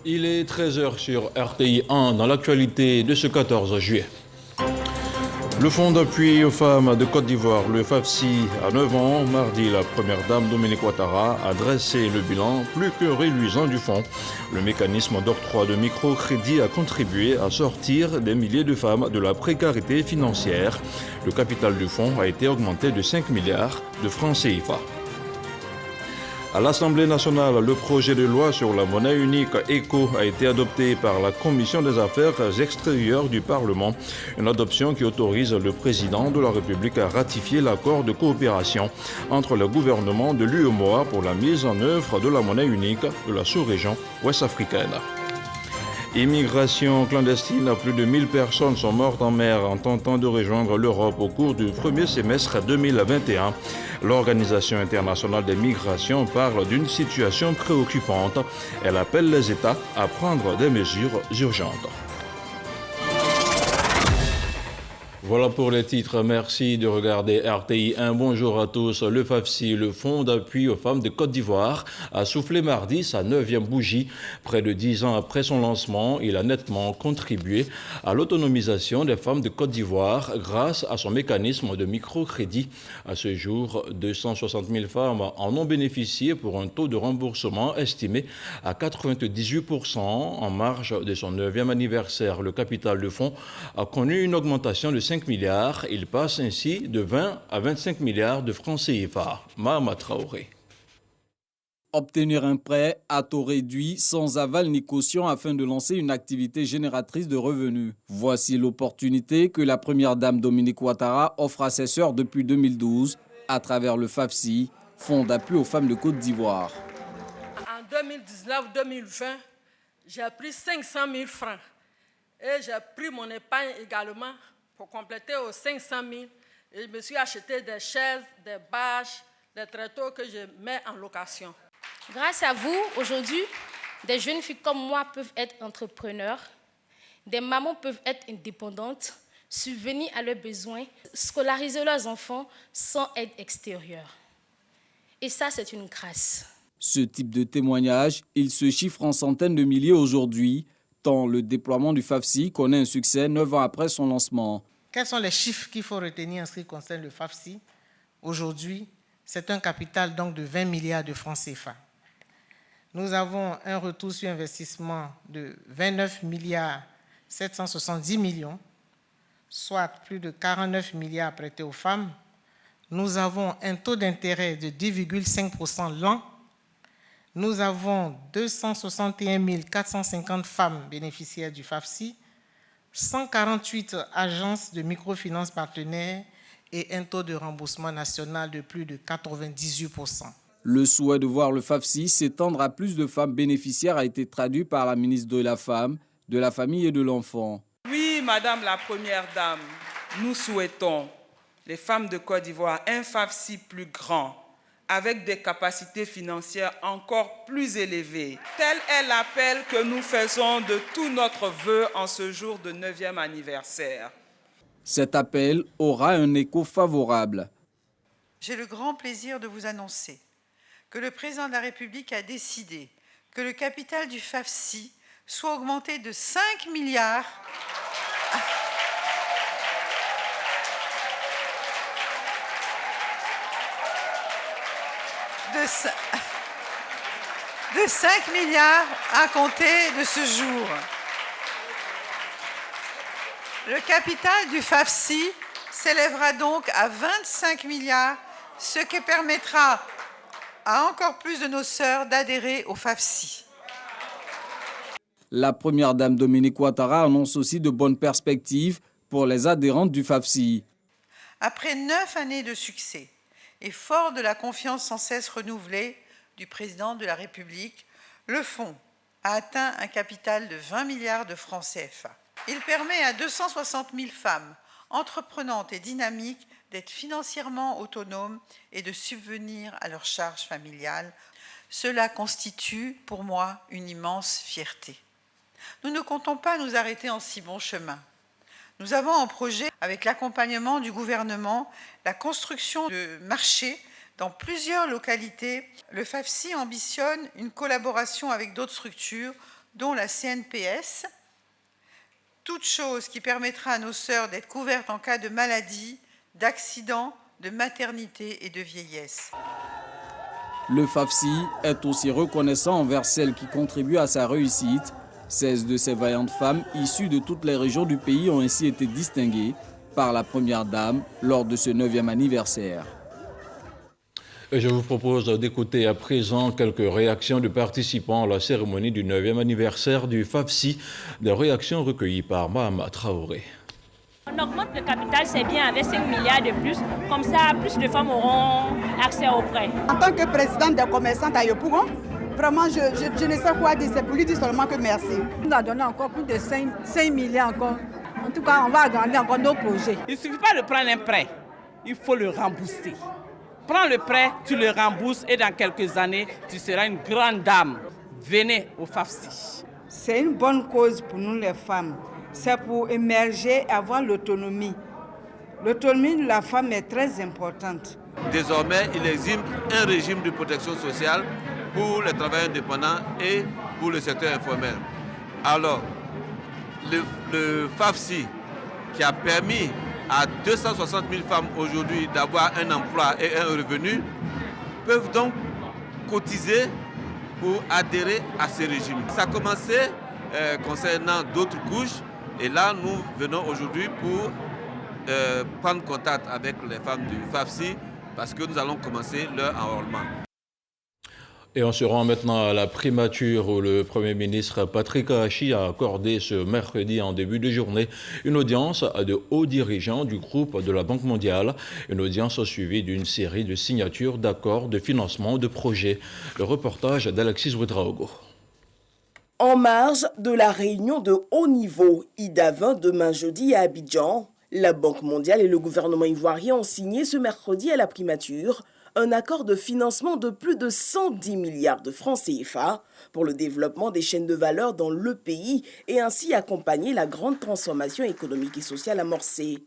Il est 13 h sur RTI 1 dans l'actualité de ce 14 juillet. Le Fonds d'appui aux femmes de Côte d'Ivoire, le FAFSI, à 9 ans, mardi, la première dame Dominique Ouattara a dressé le bilan plus que réluisant du fonds. Le mécanisme d'octroi de microcrédit a contribué à sortir des milliers de femmes de la précarité financière. Le capital du fonds a été augmenté de 5 milliards de francs CFA. À l'Assemblée nationale, le projet de loi sur la monnaie unique ECO a été adopté par la Commission des affaires extérieures du Parlement. Une adoption qui autorise le président de la République à ratifier l'accord de coopération entre le gouvernement de l'UEMOA pour la mise en œuvre de la monnaie unique de la sous-région ouest-africaine. Immigration clandestine, plus de 1000 personnes sont mortes en mer en tentant de rejoindre l'Europe au cours du premier semestre 2021. L'Organisation internationale des migrations parle d'une situation préoccupante. Elle appelle les États à prendre des mesures urgentes. Voilà pour les titres. Merci de regarder RTI 1. Bonjour à tous. Le FAFSI, le Fonds d'appui aux femmes de Côte d'Ivoire, a soufflé mardi sa 9e bougie. Près de 10 ans après son lancement, il a nettement contribué à l'autonomisation des femmes de Côte d'Ivoire grâce à son mécanisme de microcrédit. À ce jour, 260 000 femmes en ont bénéficié pour un taux de remboursement estimé à 98%. En marge de son 9e anniversaire, le capital du fonds a connu une augmentation de 5 milliards. Il passe ainsi de 20 à 25 milliards de francs CFA. Mahama Traoré. Obtenir un prêt à taux réduit, sans aval ni caution, afin de lancer une activité génératrice de revenus. Voici l'opportunité que la première dame Dominique Ouattara offre à ses sœurs depuis 2012 à travers le FAFSI, Fonds d'appui aux femmes de Côte d'Ivoire. En 2019-2020, j'ai pris 500 000 francs et j'ai pris mon épargne également pour compléter aux 500 000. Et je me suis acheté des chaises, des bâches, des tréteaux que je mets en location. Grâce à vous, aujourd'hui, des jeunes filles comme moi peuvent être entrepreneurs, des mamans peuvent être indépendantes, subvenir à leurs besoins, scolariser leurs enfants sans aide extérieure. Et ça, c'est une grâce. Ce type de témoignage, il se chiffre en centaines de milliers aujourd'hui, tant le déploiement du FAFSI connaît un succès 9 ans après son lancement. Quels sont les chiffres qu'il faut retenir en ce qui concerne le FAFSI? Aujourd'hui, c'est un capital donc de 20 milliards de francs CFA. Nous avons un retour sur investissement de 29 milliards 770 millions, soit plus de 49 milliards prêtés aux femmes. Nous avons un taux d'intérêt de 10,5% l'an. Nous avons 261 450 femmes bénéficiaires du FAFSI, 148 agences de microfinance partenaires et un taux de remboursement national de plus de 98%. Le souhait de voir le FAFSI s'étendre à plus de femmes bénéficiaires a été traduit par la ministre de la Femme, de la Famille et de l'Enfant. Oui, Madame la Première Dame, nous souhaitons, les femmes de Côte d'Ivoire, un FAFSI plus grand, avec des capacités financières encore plus élevées. Tel est l'appel que nous faisons de tout notre vœu en ce jour de 9e anniversaire. Cet appel aura un écho favorable. J'ai le grand plaisir de vous annoncer que le président de la République a décidé que le capital du FAFSI soit augmenté de 5 milliards de 5 milliards à compter de ce jour. Le capital du FAFSI s'élèvera donc à 25 milliards, ce qui permettra à encore plus de nos sœurs d'adhérer au FAFSI. La première dame Dominique Ouattara annonce aussi de bonnes perspectives pour les adhérentes du FAFSI. Après 9 années de succès et fort de la confiance sans cesse renouvelée du président de la République, le fonds a atteint un capital de 20 milliards de francs CFA. Il permet à 260 000 femmes entreprenantes et dynamiques d'être financièrement autonomes et de subvenir à leurs charges familiales. Cela constitue pour moi une immense fierté. Nous ne comptons pas nous arrêter en si bon chemin. Nous avons en projet, avec l'accompagnement du gouvernement, la construction de marchés dans plusieurs localités. Le FAFSI ambitionne une collaboration avec d'autres structures dont la CNPS, toute chose qui permettra à nos sœurs d'être couvertes en cas de maladie, d'accident, de maternité et de vieillesse. Le FAFSI est aussi reconnaissant envers celles qui contribuent à sa réussite. 16 de ces vaillantes femmes issues de toutes les régions du pays ont ainsi été distinguées par la Première Dame lors de ce 9e anniversaire. Et je vous propose d'écouter à présent quelques réactions de participants à la cérémonie du 9e anniversaire du FAFSI, des réactions recueillies par Mahama Traoré. On augmente le capital, c'est bien, avec 5 milliards de plus. Comme ça, plus de femmes auront accès aux prêts. En tant que présidente des commerçants à Yopougon, vraiment, je ne sais quoi dire. C'est pour lui dire seulement que merci. On a donné encore plus de 5 milliards encore. En tout cas, on va agrandir encore nos projets. Il ne suffit pas de prendre un prêt, il faut le rembourser. Prends le prêt, tu le rembourses et dans quelques années, tu seras une grande dame. Venez au FAFSI. C'est une bonne cause pour nous les femmes. C'est pour émerger et avoir l'autonomie. L'autonomie de la femme est très importante. Désormais, il existe un régime de protection sociale pour les travailleurs indépendants et pour le secteur informel. Alors, le FAFSI qui a permis à 260 000 femmes aujourd'hui d'avoir un emploi et un revenu, peuvent donc cotiser pour adhérer à ce régime. Ça a commencé concernant d'autres couches et là nous venons aujourd'hui pour prendre contact avec les femmes du FAFSI parce que nous allons commencer leur enrôlement. Et on se rend maintenant à la primature où le Premier ministre Patrick Hachi a accordé ce mercredi en début de journée une audience à de hauts dirigeants du groupe de la Banque mondiale. Une audience suivie d'une série de signatures d'accords de financement de projets. Le reportage d'Alexis Ouedraogo. En marge de la réunion de haut niveau IDA 20 demain jeudi à Abidjan, la Banque mondiale et le gouvernement ivoirien ont signé ce mercredi à la primature un accord de financement de plus de 110 milliards de francs CFA pour le développement des chaînes de valeur dans le pays et ainsi accompagner la grande transformation économique et sociale amorcée.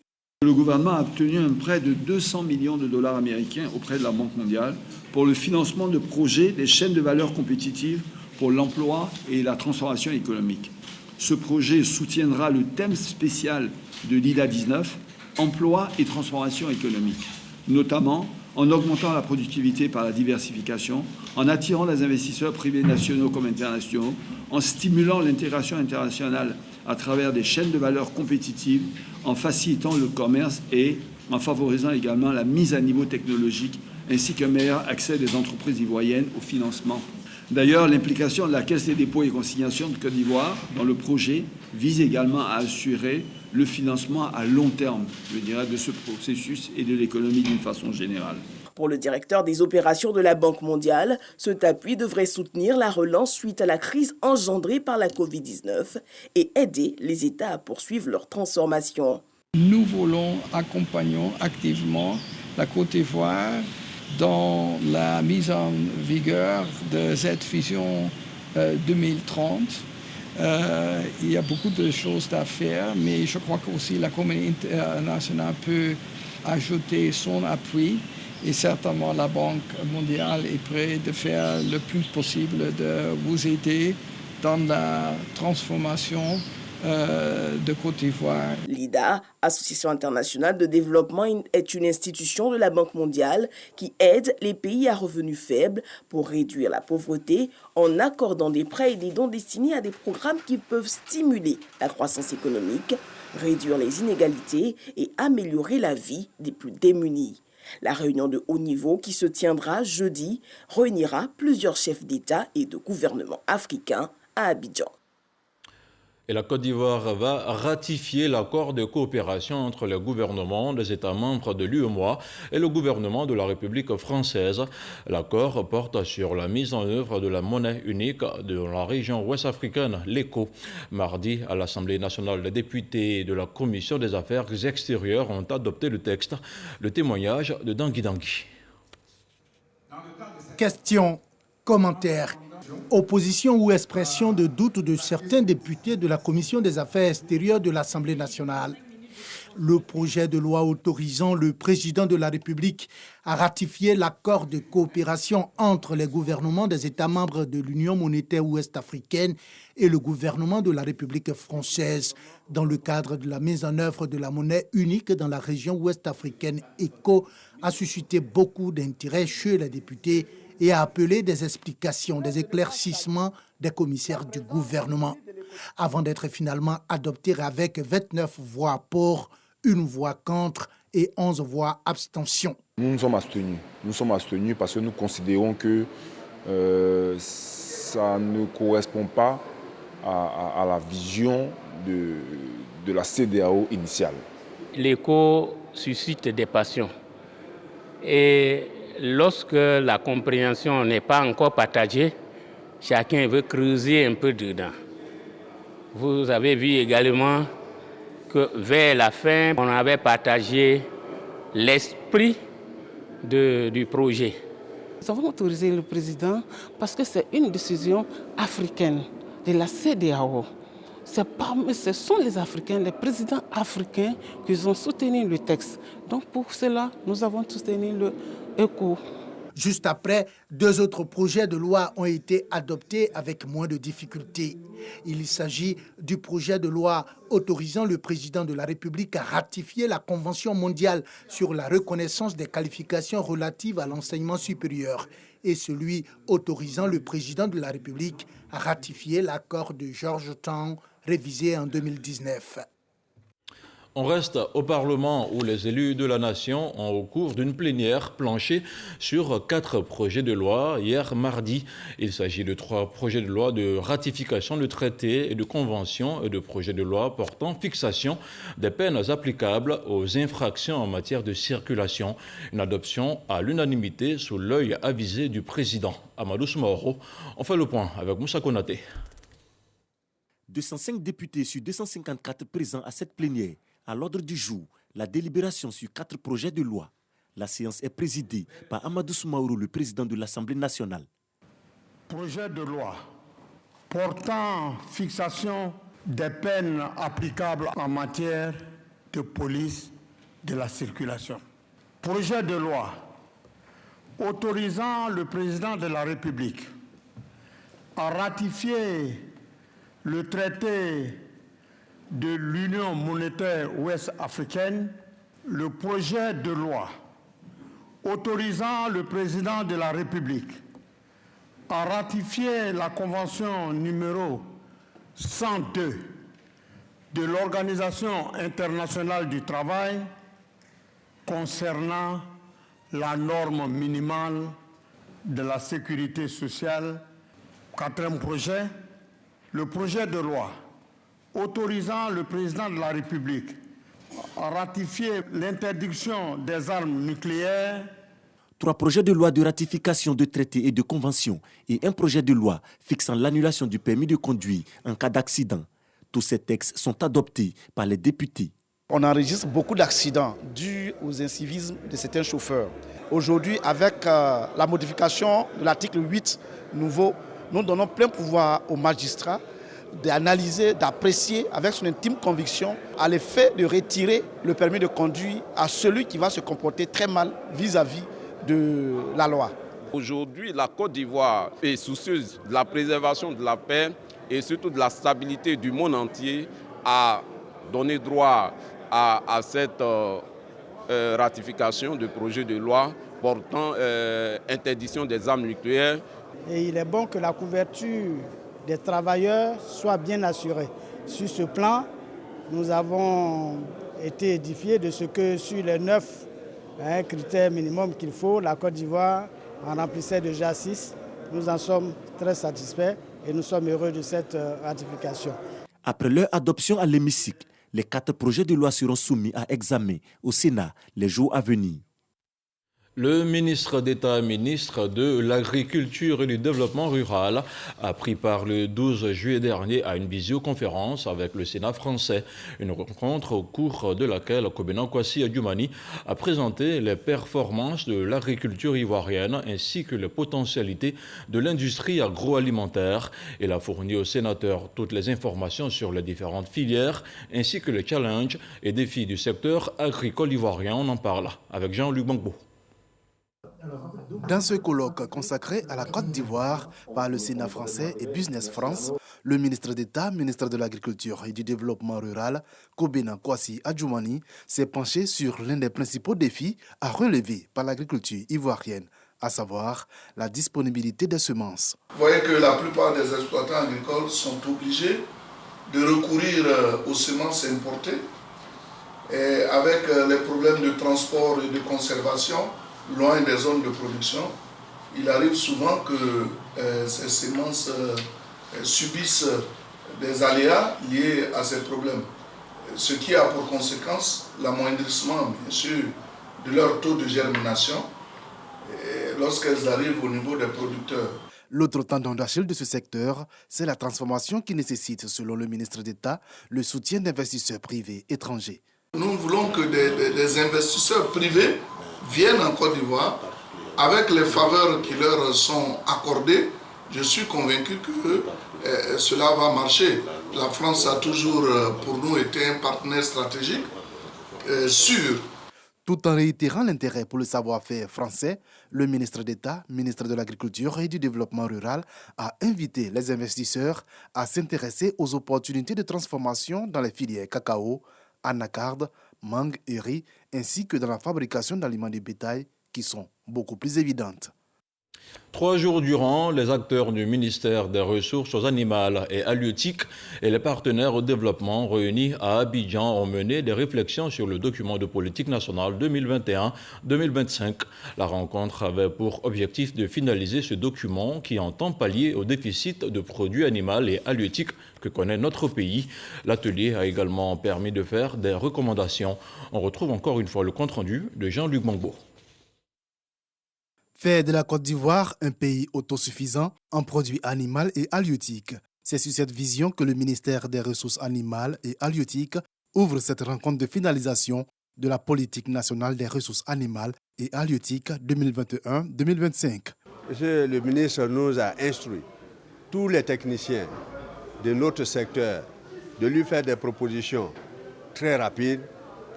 Le gouvernement a obtenu un prêt de 200 millions de dollars américains auprès de la Banque mondiale pour le financement de projets des chaînes de valeur compétitives pour l'emploi et la transformation économique. Ce projet soutiendra le thème spécial de l'IDA 19, emploi et transformation économique, notamment en augmentant la productivité par la diversification, en attirant les investisseurs privés nationaux comme internationaux, en stimulant l'intégration internationale à travers des chaînes de valeur compétitives, en facilitant le commerce et en favorisant également la mise à niveau technologique ainsi qu'un meilleur accès des entreprises ivoiriennes au financement. D'ailleurs, l'implication de la Caisse des dépôts et consignations de Côte d'Ivoire dans le projet vise également à assurer le financement à long terme, je dirais, de ce processus et de l'économie d'une façon générale. Pour le directeur des opérations de la Banque mondiale, cet appui devrait soutenir la relance suite à la crise engendrée par la Covid-19 et aider les États à poursuivre leur transformation. Nous voulons accompagner activement la Côte d'Ivoire dans la mise en vigueur de cette vision 2030. Il y a beaucoup de choses à faire, mais je crois qu'aussi la communauté internationale peut ajouter son appui et certainement la Banque mondiale est prête de faire le plus possible de vous aider dans la transformation de Côte d'Ivoire. L'IDA, Association internationale de développement, est une institution de la Banque mondiale qui aide les pays à revenus faibles pour réduire la pauvreté en accordant des prêts et des dons destinés à des programmes qui peuvent stimuler la croissance économique, réduire les inégalités et améliorer la vie des plus démunis. La réunion de haut niveau qui se tiendra jeudi réunira plusieurs chefs d'État et de gouvernement africains à Abidjan. Et la Côte d'Ivoire va ratifier l'accord de coopération entre le gouvernement des États membres de l'UEMOA et le gouvernement de la République française. L'accord porte sur la mise en œuvre de la monnaie unique de la région ouest africaine, l'ECO. Mardi, à l'Assemblée nationale, les députés de la Commission des affaires extérieures ont adopté le texte. Le témoignage de Dangui Dangui. Questions, commentaires. Opposition ou expression de doute de certains députés de la Commission des affaires extérieures de l'Assemblée nationale. Le projet de loi autorisant le président de la République à ratifier l'accord de coopération entre les gouvernements des États membres de l'Union monétaire ouest-africaine et le gouvernement de la République française dans le cadre de la mise en œuvre de la monnaie unique dans la région ouest-africaine ECO a suscité beaucoup d'intérêt chez les députés et a appelé des explications, des éclaircissements des commissaires du gouvernement, avant d'être finalement adopté avec 29 voix pour, 1 voix contre et 11 voix abstention. Nous nous sommes abstenus. Nous sommes abstenus parce que nous considérons que ça ne correspond pas à la vision de la CEDEAO initiale. L'écho suscite des passions. Et lorsque la compréhension n'est pas encore partagée, chacun veut creuser un peu dedans. Vous avez vu également que vers la fin, on avait partagé l'esprit du projet. Nous avons autorisé le président parce que c'est une décision africaine de la CEDEAO. Ce sont les Africains, les présidents africains qui ont soutenu le texte. Donc pour cela, nous avons soutenu le ECO. Juste après, 2 autres projets de loi ont été adoptés avec moins de difficultés. Il s'agit du projet de loi autorisant le président de la République à ratifier la Convention mondiale sur la reconnaissance des qualifications relatives à l'enseignement supérieur et celui autorisant le président de la République à ratifier l'accord de Georgetown révisé en 2019. On reste au Parlement où les élus de la nation ont au cours d'une plénière planché sur 4 projets de loi hier mardi. Il s'agit de 3 projets de loi de ratification de traités et de conventions et de projets de loi portant fixation des peines applicables aux infractions en matière de circulation. Une adoption à l'unanimité sous l'œil avisé du président. Amadou Soumaoro, on fait le point avec Moussa Konaté. 205 députés sur 254 présents à cette plénière. À l'ordre du jour, la délibération sur 4 projets de loi. La séance est présidée par Amadou Soumaoro, le président de l'Assemblée nationale. Projet de loi portant fixation des peines applicables en matière de police de la circulation. Projet de loi autorisant le président de la République à ratifier le traité de l'Union monétaire ouest-africaine, le projet de loi autorisant le président de la République à ratifier la convention numéro 102 de l'Organisation internationale du travail concernant la norme minimale de la sécurité sociale. 4e projet, le projet de loi autorisant le président de la République à ratifier l'interdiction des armes nucléaires. 3 projets de loi de ratification de traités et de conventions et un projet de loi fixant l'annulation du permis de conduire en cas d'accident. Tous ces textes sont adoptés par les députés. On enregistre beaucoup d'accidents dus aux incivismes de certains chauffeurs. Aujourd'hui, avec la modification de l'article 8 nouveau, nous donnons plein pouvoir aux magistrats d'analyser, d'apprécier avec son intime conviction à l'effet de retirer le permis de conduire à celui qui va se comporter très mal vis-à-vis de la loi. Aujourd'hui, la Côte d'Ivoire est soucieuse de la préservation de la paix et surtout de la stabilité du monde entier, à donner droit à cette ratification de projet de loi portant interdiction des armes nucléaires. Et il est bon que la couverture des travailleurs soit bien assurée. Sur ce plan, nous avons été édifiés de ce que sur les 9 critères minimums qu'il faut, la Côte d'Ivoire en remplissait déjà 6. Nous en sommes très satisfaits et nous sommes heureux de cette ratification. Après leur adoption à l'hémicycle, les 4 projets de loi seront soumis à examen au Sénat les jours à venir. Le ministre d'État, ministre de l'Agriculture et du Développement rural, a pris part le 12 juillet dernier à une visioconférence avec le Sénat français. Une rencontre au cours de laquelle Kobena Kwasi Adjoumani a présenté les performances de l'agriculture ivoirienne ainsi que les potentialités de l'industrie agroalimentaire. Il a fourni aux sénateurs toutes les informations sur les différentes filières ainsi que les challenges et défis du secteur agricole ivoirien. On en parle avec Jean-Luc Gbangbo. Dans ce colloque consacré à la Côte d'Ivoire par le Sénat français et Business France, le ministre d'État, ministre de l'Agriculture et du Développement rural, Kobena Kwasi Adjoumani, s'est penché sur l'un des principaux défis à relever par l'agriculture ivoirienne, à savoir la disponibilité des semences. Vous voyez que la plupart des exploitants agricoles sont obligés de recourir aux semences importées et avec les problèmes de transport et de conservation loin des zones de production, il arrive souvent que ces semences subissent des aléas liés à ces problèmes, ce qui a pour conséquence l'amoindrissement, bien sûr, de leur taux de germination lorsqu'elles arrivent au niveau des producteurs. L'autre tendon d'Achille de ce secteur, c'est la transformation qui nécessite, selon le ministre d'État, le soutien d'investisseurs privés étrangers. Nous voulons que des investisseurs privés viennent en Côte d'Ivoire avec les faveurs qui leur sont accordées. Je suis convaincu que cela va marcher. La France a toujours pour nous été un partenaire stratégique sûr. Tout en réitérant l'intérêt pour le savoir-faire français, le ministre d'État, ministre de l'Agriculture et du Développement rural, a invité les investisseurs à s'intéresser aux opportunités de transformation dans les filières cacao, anacarde, mangue et riz, ainsi que dans la fabrication d'aliments de bétail qui sont beaucoup plus évidentes. 3 jours durant, les acteurs du ministère des Ressources animales et halieutiques et les partenaires au développement réunis à Abidjan ont mené des réflexions sur le document de politique nationale 2021-2025. La rencontre avait pour objectif de finaliser ce document qui entend pallier au déficit de produits animaux et halieutiques que connaît notre pays. L'atelier a également permis de faire des recommandations. On retrouve encore une fois le compte-rendu de Jean-Luc Gbangbo. Faire de la Côte d'Ivoire un pays autosuffisant en produits animaux et halieutiques. C'est sur cette vision que le ministère des Ressources animales et halieutiques ouvre cette rencontre de finalisation de la politique nationale des ressources animales et halieutiques 2021-2025. Le ministre nous a instruit, tous les techniciens de notre secteur, de lui faire des propositions très rapides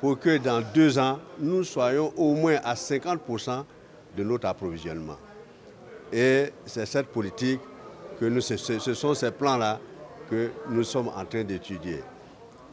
pour que dans 2 ans, nous soyons au moins à 50% de notre approvisionnement. Et c'est cette politique, ce sont ces plans-là que nous sommes en train d'étudier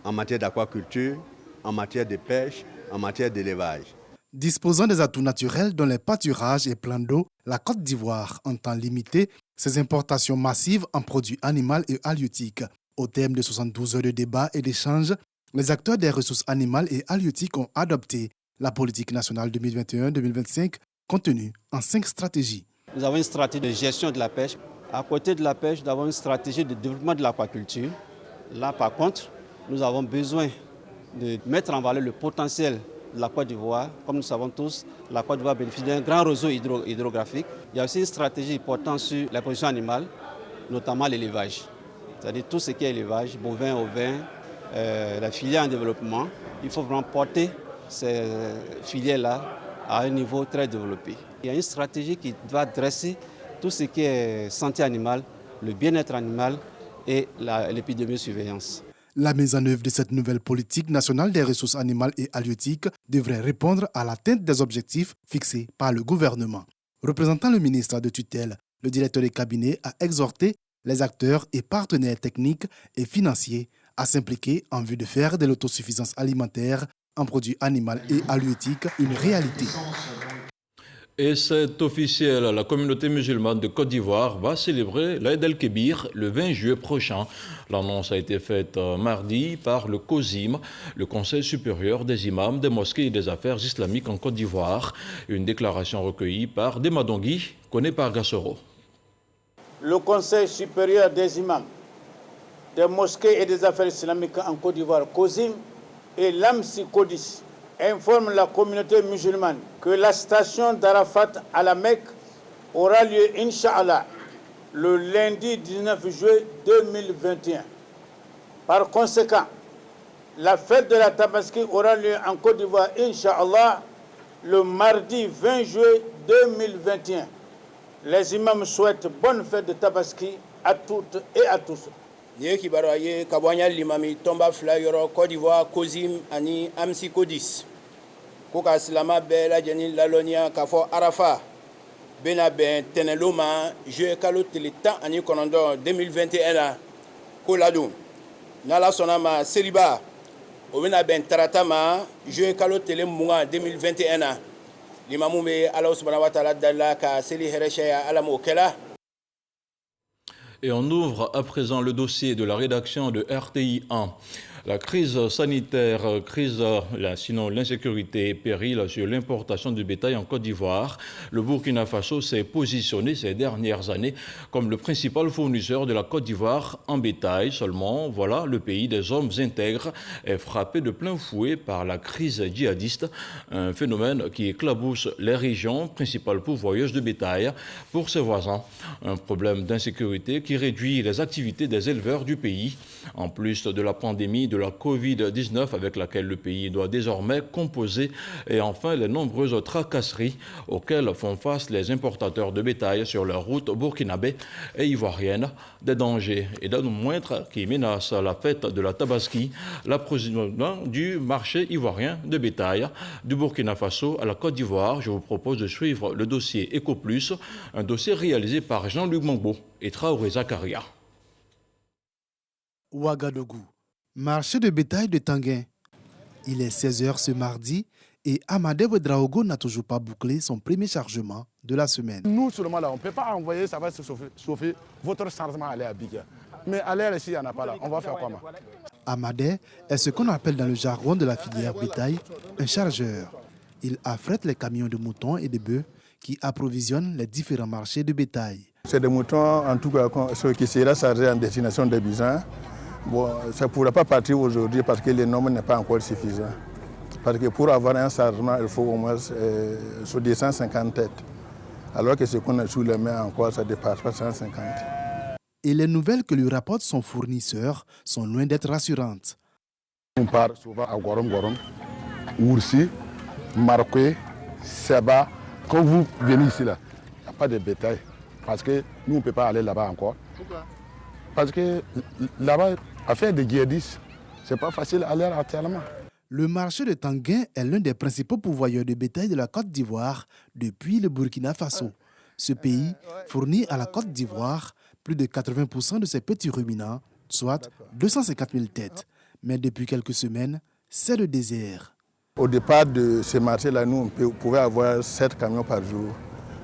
en matière d'aquaculture, en matière de pêche, en matière d'élevage. Disposant des atouts naturels dans les pâturages et plans d'eau, la Côte d'Ivoire entend limiter ses importations massives en produits animaux et halieutiques. Au terme de 72 heures de débat et d'échanges, les acteurs des ressources animales et halieutiques ont adopté la politique nationale 2021-2025 contenue en 5 stratégies. Nous avons une stratégie de gestion de la pêche. À côté de la pêche, nous avons une stratégie de développement de l'aquaculture. Là, par contre, nous avons besoin de mettre en valeur le potentiel de la Côte d'Ivoire. Comme nous savons tous, la Côte d'Ivoire bénéficie d'un grand réseau hydrographique. Il y a aussi une stratégie portant sur la production animale, notamment l'élevage. C'est-à-dire tout ce qui est élevage, bovin, ovin, la filière en développement. Il faut vraiment porter ces filières-là à un niveau très développé. Il y a une stratégie qui doit adresser tout ce qui est santé animale, le bien-être animal et l'épidémiosurveillance. La mise en œuvre de cette nouvelle politique nationale des ressources animales et halieutiques devrait répondre à l'atteinte des objectifs fixés par le gouvernement. Représentant le ministre de tutelle, le directeur de cabinet a exhorté les acteurs et partenaires techniques et financiers à s'impliquer en vue de faire de l'autosuffisance alimentaire en produits animaux et halieutiques une réalité. Et c'est officiel, la communauté musulmane de Côte d'Ivoire va célébrer l'Aïd el-Kébir le 20 juillet prochain. L'annonce a été faite mardi par le COSIM, le Conseil supérieur des imams des mosquées et des affaires islamiques en Côte d'Ivoire. Une déclaration recueillie par Demadongui, connue par Gassoro. Le Conseil supérieur des imams des mosquées et des affaires islamiques en Côte d'Ivoire, COSIM, et l'AMSI CODIS, informe la communauté musulmane que la station d'Arafat à la Mecque aura lieu, Inch'Allah, le lundi 19 juillet 2021. Par conséquent, la fête de la Tabaski aura lieu en Côte d'Ivoire, Inch'Allah, le mardi 20 juillet 2021. Les imams souhaitent bonne fête de Tabaski à toutes et à tous. Ye kibaro ye kabwanya limami tomba fla yoro Côte d'Ivoire Kozim ani Amsi Kodis. Koka silama be la jeni lalonia kafo Arafa. Bena ben teneloma je kalo teletan ani konondo 2021 la kolado. Nala sonama Seriba. Obena ben taratama je kalo tele munga 2021 la. Limamu be Allah subhanahu wa ta'ala dalla ka seli heresha ala mokela. Et on ouvre à présent le dossier de la rédaction de RTI 1. La crise sanitaire, sinon l'insécurité pérille sur l'importation du bétail en Côte d'Ivoire. Le Burkina Faso s'est positionné ces dernières années comme le principal fournisseur de la Côte d'Ivoire en bétail. Seulement, voilà, le pays des hommes intègres est frappé de plein fouet par la crise djihadiste, un phénomène qui éclabousse les régions principales pourvoyeuses de bétail pour ses voisins. Un problème d'insécurité qui réduit les activités des éleveurs du pays. En plus de la pandémie de la Covid-19 avec laquelle le pays doit désormais composer, et enfin les nombreuses tracasseries auxquelles font face les importateurs de bétail sur leur route burkinabé et ivoirienne, des dangers et des moindres qui menacent la fête de la Tabaski, l'approvisionnement du marché ivoirien de bétail du Burkina Faso à la Côte d'Ivoire. Je vous propose de suivre le dossier EcoPlus, un dossier réalisé par Jean-Luc Mangbo et Traoré Zakaria. Ouagadougou, marché de bétail de Tanguin. Il est 16h ce mardi et Amadé Ouedraogo n'a toujours pas bouclé son premier chargement de la semaine. Nous, seulement là, on ne peut pas envoyer, ça va se chauffer. Votre chargement aller à Biga. Mais aller ici, il n'y en a pas là. On va faire comment? Amadé est ce qu'on appelle dans le jargon de la filière bétail un chargeur. Il affrète les camions de moutons et de bœufs qui approvisionnent les différents marchés de bétail. C'est des moutons, en tout cas, qui sera chargé en destination des bisons. Bon, ça ne pourra pas partir aujourd'hui parce que le nombre n'est pas encore suffisant. Parce que pour avoir un chargement, il faut au moins sur 250 têtes. Alors que ce qu'on a sous les mains encore, ça ne dépasse pas 150. Et les nouvelles que lui rapporte son fournisseur sont loin d'être rassurantes. On part souvent à Gorom, Oursi, Marqué, Seba. Quand vous venez ici, là, il n'y a pas de bétail. Parce que nous, on ne peut pas aller là-bas encore. Pourquoi? Parce que là-bas, à faire des djihadistes, ce n'est pas facile à aller actuellement. Le marché de Tanguin est l'un des principaux pourvoyeurs de bétail de la Côte d'Ivoire depuis le Burkina Faso. Ce pays fournit à la Côte d'Ivoire plus de 80% de ses petits ruminants, soit 250 000 têtes. Mais depuis quelques semaines, c'est le désert. Au départ de ce marché-là, nous, on pouvait avoir 7 camions par jour.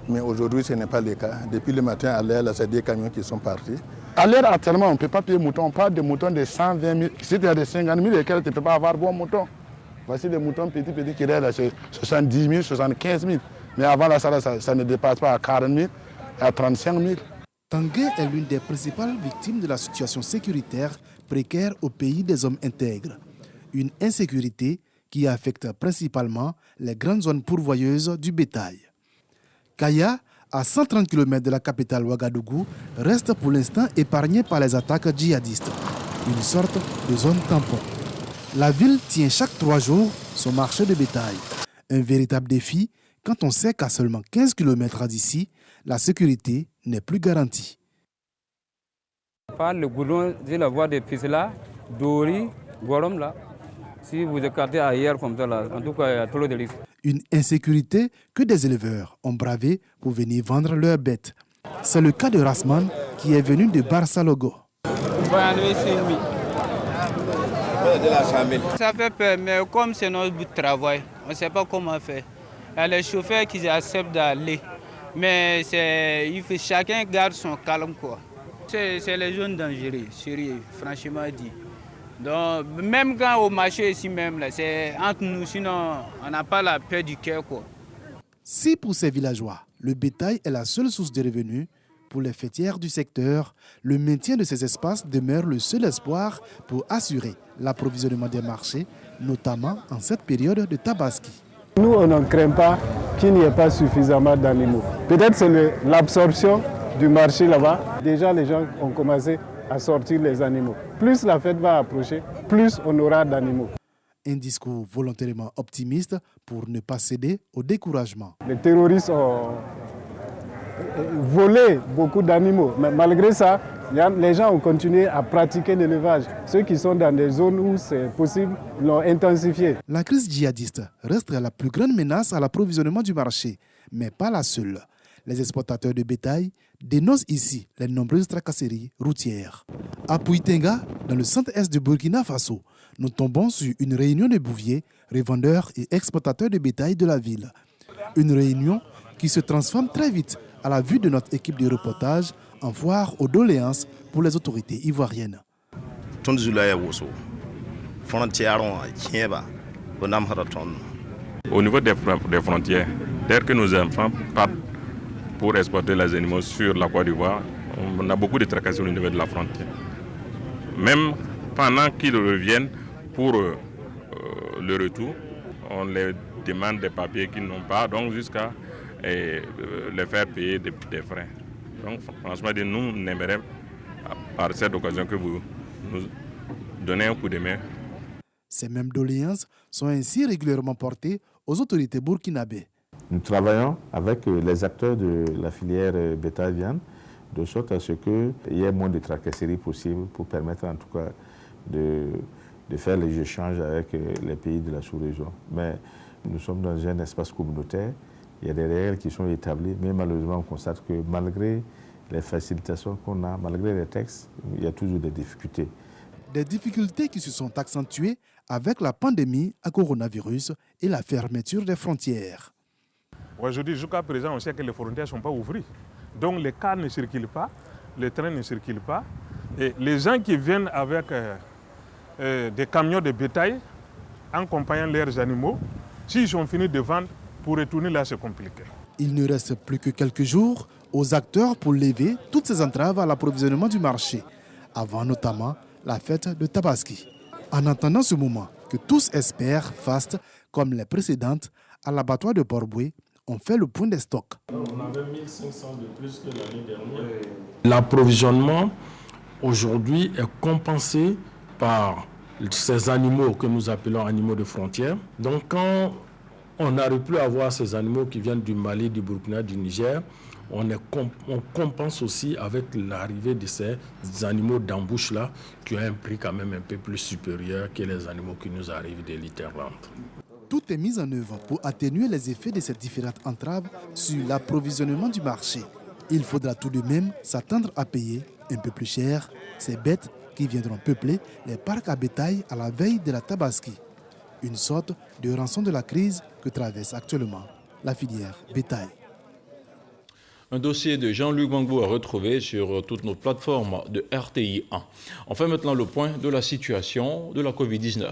Mais aujourd'hui, ce n'est pas le cas. Depuis le matin à l'air, c'est des camions qui sont partis. À l'heure actuellement, on ne peut pas payer moutons. On parle de moutons de 120 000. Si tu as des 50 000, lesquels tu ne peux pas avoir bon mouton. Voici des moutons petits qui restent là, 70 000, 75 000. Mais avant là, ça ne dépasse pas à 40 000, à 35 000. Tanguin est l'une des principales victimes de la situation sécuritaire précaire au pays des hommes intègres. Une insécurité qui affecte principalement les grandes zones pourvoyeuses du bétail. Kaya, à 130 km de la capitale Ouagadougou, reste pour l'instant épargnée par les attaques djihadistes. Une sorte de zone tampon. La ville tient chaque 3 jours son marché de bétail. Un véritable défi quand on sait qu'à seulement 15 km d'ici, la sécurité n'est plus garantie. Par le goudron de la voie de Fisela, Dori, Gorom là. Si vous écartez ailleurs comme ça, là, en tout cas, il y a trop de risques. Une insécurité que des éleveurs ont bravée pour venir vendre leurs bêtes. C'est le cas de Rasman qui est venu de Barsalogo. Ça fait peur, mais comme c'est notre but de travail, on ne sait pas comment faire. Il y a les chauffeurs qui acceptent d'aller, mais il faut chacun garde son calme, quoi. C'est les zones dangereuses, sérieux, franchement dit. Donc, même quand au marché ici même, c'est entre nous, sinon on n'a pas la paix du cœur, quoi. Si pour ces villageois, le bétail est la seule source de revenus, pour les fêtières du secteur, le maintien de ces espaces demeure le seul espoir pour assurer l'approvisionnement des marchés notamment en cette période de Tabaski. Nous, on ne craint pas qu'il n'y ait pas suffisamment d'animaux. Peut-être c'est l'absorption du marché là-bas. Déjà, les gens ont commencé à sortir les animaux. Plus la fête va approcher, plus on aura d'animaux. Un discours volontairement optimiste pour ne pas céder au découragement. Les terroristes ont volé beaucoup d'animaux, mais malgré ça, les gens ont continué à pratiquer l'élevage. Ceux qui sont dans des zones où c'est possible l'ont intensifié. La crise djihadiste reste la plus grande menace à l'approvisionnement du marché, mais pas la seule. Les exportateurs de bétail dénoncent ici les nombreuses tracasseries routières. À Pouitenga, dans le centre-est du Burkina Faso, nous tombons sur une réunion de bouviers, revendeurs et exportateurs de bétail de la ville. Une réunion qui se transforme très vite à la vue de notre équipe de reportage en foire aux doléances pour les autorités ivoiriennes. Au niveau des frontières, dès que nos enfants partent pour exporter les animaux sur la Côte d'Ivoire, on a beaucoup de tracasseries au niveau de la frontière. Même pendant qu'ils reviennent pour le retour, on les demande des papiers qu'ils n'ont pas, donc jusqu'à les faire payer des frais. Donc franchement, nous, on aimerait par cette occasion que vous nous donnez un coup de main. Ces mêmes doléances sont ainsi régulièrement portées aux autorités burkinabées. Nous travaillons avec les acteurs de la filière bétail-viande de sorte à ce qu'il y ait moins de tracasseries possibles pour permettre en tout cas de faire les échanges avec les pays de la sous-région. Mais nous sommes dans un espace communautaire, il y a des règles qui sont établies, mais malheureusement on constate que malgré les facilitations qu'on a, malgré les textes, il y a toujours des difficultés. Des difficultés qui se sont accentuées avec la pandémie à coronavirus et la fermeture des frontières. Aujourd'hui, jusqu'à présent, on sait que les frontières ne sont pas ouvertes. Donc les cars ne circulent pas, les trains ne circulent pas. Et les gens qui viennent avec des camions de bétail, accompagnant leurs animaux, s'ils sont finis de vendre, pour retourner là, c'est compliqué. Il ne reste plus que quelques jours aux acteurs pour lever toutes ces entraves à l'approvisionnement du marché, avant notamment la fête de Tabaski. En attendant ce moment que tous espèrent faste, comme les précédentes, à l'abattoir de Port-Boué, on fait le point des stocks. On avait 1500 de plus que l'année dernière. L'approvisionnement aujourd'hui est compensé par ces animaux que nous appelons animaux de frontière. Donc quand on n'arrive plus à avoir ces animaux qui viennent du Mali, du Burkina, du Niger, on compense aussi avec l'arrivée de ces animaux-d'embouche-là qui ont un prix quand même un peu plus supérieur que les animaux qui nous arrivent de l'Interland. Tout est mis en œuvre pour atténuer les effets de ces différentes entraves sur l'approvisionnement du marché. Il faudra tout de même s'attendre à payer un peu plus cher ces bêtes qui viendront peupler les parcs à bétail à la veille de la Tabaski. Une sorte de rançon de la crise que traverse actuellement la filière bétail. Un dossier de Jean-Luc Gbangbo à retrouver sur toutes nos plateformes de RTI 1. On fait maintenant le point de la situation de la Covid-19.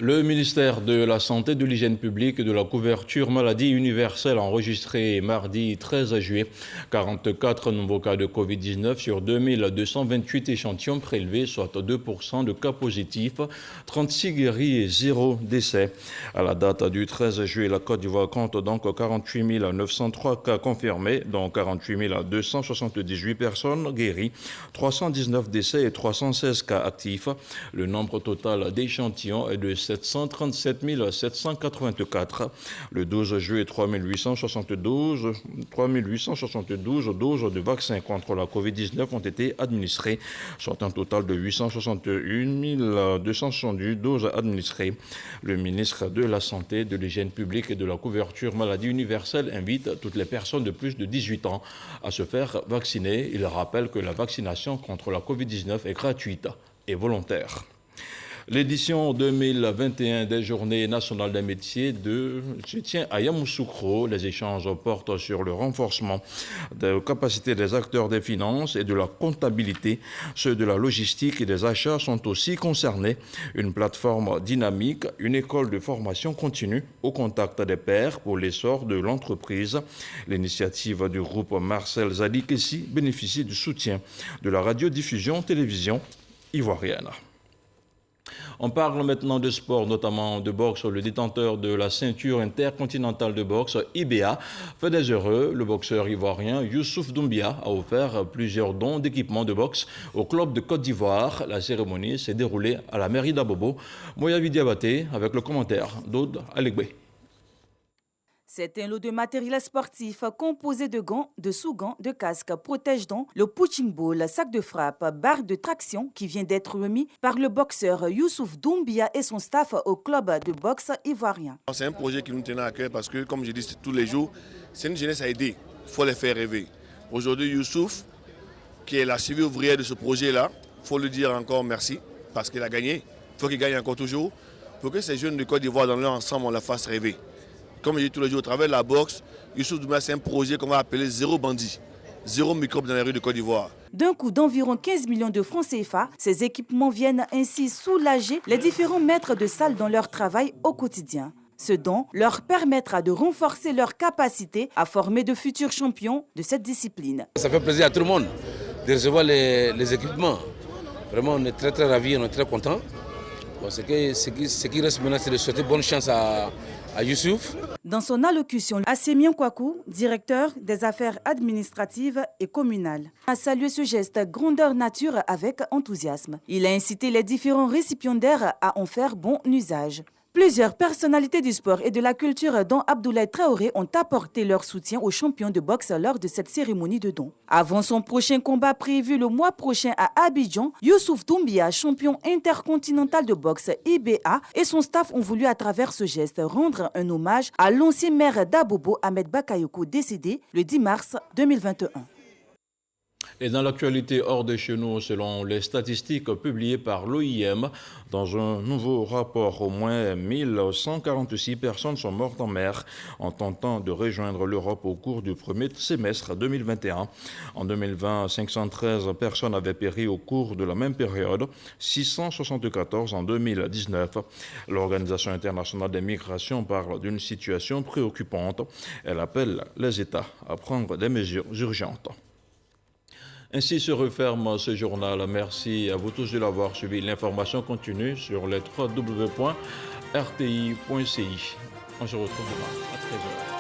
Le ministère de la Santé, de l'Hygiène publique et de la couverture maladie universelle a enregistré mardi 13 juillet 44 nouveaux cas de Covid-19 sur 2228 échantillons prélevés, soit 2% de cas positifs, 36 guéris et 0 décès. À la date du 13 juillet, la Côte d'Ivoire compte donc 48 903 cas confirmés, dont 48 278 personnes guéries, 319 décès et 316 cas actifs. Le nombre total d'échantillons est de 737 784. Le 12 juillet, 3872 doses de vaccins contre la Covid-19 ont été administrées, soit un total de 861 278 doses administrées. Le ministre de la Santé, de l'Hygiène publique et de la couverture maladie universelle invite toutes les personnes de plus de 18 ans à se faire vacciner. Il rappelle que la vaccination contre la Covid-19 est gratuite et volontaire. L'édition 2021 des Journées nationales des métiers se tient à Yamoussoukro. Les échanges portent sur le renforcement des capacités des acteurs des finances et de la comptabilité. Ceux de la logistique et des achats sont aussi concernés. Une plateforme dynamique, une école de formation continue au contact des pairs pour l'essor de l'entreprise. L'initiative du groupe Marcel Zadikessi bénéficie du soutien de la radiodiffusion télévision ivoirienne. On parle maintenant de sport, notamment de boxe. Le détenteur de la ceinture intercontinentale de boxe, IBA, fait des heureux. Le boxeur ivoirien Youssouf Doumbia a offert plusieurs dons d'équipements de boxe au club de Côte d'Ivoire. La cérémonie s'est déroulée à la mairie d'Abobo. Moyavi Diabaté avec le commentaire d'Aude Alegbe. C'est un lot de matériel sportif composé de gants, de sous-gants, de casques, protège-dents, le punching ball, sac de frappe, barre de traction qui vient d'être remis par le boxeur Youssouf Doumbia et son staff au club de boxe ivoirien. C'est un projet qui nous tenait à cœur parce que, comme je dis tous les jours, c'est une jeunesse à aider. Il faut les faire rêver. Aujourd'hui, Youssouf, qui est la cheville ouvrière de ce projet-là, il faut lui dire encore merci parce qu'il a gagné. Il faut qu'il gagne encore toujours pour que ces jeunes de Côte d'Ivoire, dans leur ensemble, on les fasse rêver. Comme je dis tous les jours, au travers de la boxe, Youssouf Doumbia, c'est un projet qu'on va appeler zéro bandit, zéro microbe dans les rues de Côte d'Ivoire. D'un coût d'environ 15 millions de francs CFA, ces équipements viennent ainsi soulager les différents maîtres de salle dans leur travail au quotidien. Ce don leur permettra de renforcer leur capacité à former de futurs champions de cette discipline. Ça fait plaisir à tout le monde de recevoir les équipements. Vraiment, on est très ravis, on est très contents. Bon, ce qui reste maintenant, c'est de souhaiter bonne chance à Youssouf. Dans son allocution, Assemien Kwaku, directeur des affaires administratives et communales, a salué ce geste grandeur nature avec enthousiasme. Il a incité les différents récipiendaires à en faire bon usage. Plusieurs personnalités du sport et de la culture, dont Abdoulaye Traoré, ont apporté leur soutien aux champions de boxe lors de cette cérémonie de don. Avant son prochain combat prévu le mois prochain à Abidjan, Youssouf Doumbia, champion intercontinental de boxe IBA, et son staff ont voulu à travers ce geste rendre un hommage à l'ancien maire d'Abobo, Ahmed Bakayoko, décédé le 10 mars 2021. Et dans l'actualité hors de chez nous, selon les statistiques publiées par l'OIM, dans un nouveau rapport, au moins 1146 personnes sont mortes en mer en tentant de rejoindre l'Europe au cours du premier semestre 2021. En 2020, 513 personnes avaient péri au cours de la même période, 674 en 2019. L'Organisation internationale des migrations parle d'une situation préoccupante. Elle appelle les États à prendre des mesures urgentes. Ainsi se referme ce journal. Merci à vous tous de l'avoir suivi. L'information continue sur les www.rti.ci. On se retrouve demain à 13h.